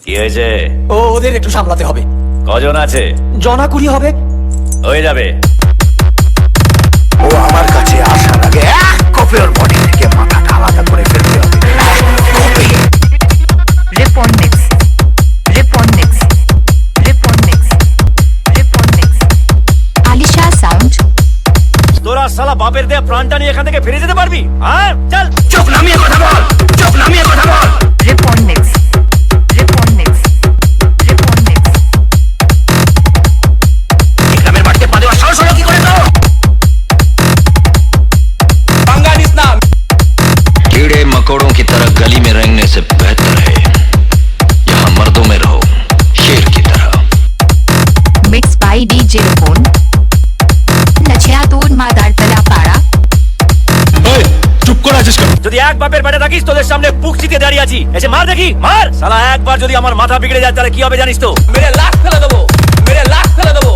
কি হয়েছে? ওদের একটু সামলাতে হবে। কজন আছে? জনা 20 হবে। হয়ে যাবে। ও আমার কাছে আসার আগে এক কপি ওর বডি থেকে মাথাটা আলাদা করে ফেলতে হবে। আলিশা সাউন্ড। তোরা শালা বাপের দেয়া প্রাণটা নিয়ে এখান থেকে ফিরে যেতে পারবি? হ্যাঁ চল। চোখ নামিয়ে কথা বল, চোখ নামিয়ে কথা বল। গ্রামের বাড়িতে পা দেওয়ার সাহস হলো কি করে তো? कीड़े मकोड़ों की तरह गली में रेंगने से बेहतर है यहाँ मर्दों में रहो शेर की तरह। मिक्स बाय डीजे फोन नचिया दूर मादार तला पाड़ा। चुप कर आजिश का। যদি এক বাপের বেটা থাকিস তোদের সামনে বুক চিতে দাঁড়িয়ে আছি, এসে মার দেখি মার। শালা একবার যদি আমার মাথা বিগড়ে যায় তাহলে কি হবে জানিস তো? মেরে লাখ ফেলে দেবো, মেরে লাখ ফেলে দেবো।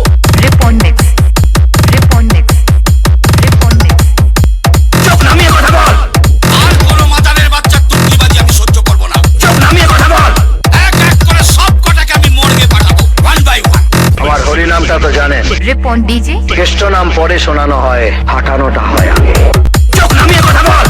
চোখ নামিয়ে কথা বল। আর কোনো মাতালের বাচ্চার তুর্কিবাজি আমি সহ্য করব না। চোখ নামিয়ে কথা বল। এক এক করে সব কটাকে আমি মর্গে পাঠাবো, ওয়ান বাই ওয়ান। আমার হরি নামটা তো জানেন। Report DJ. কেষ্ট নাম পরে শোনানো হয়, ফাটানোটা হয় আগে। চোখ নামিয়ে কথা বল।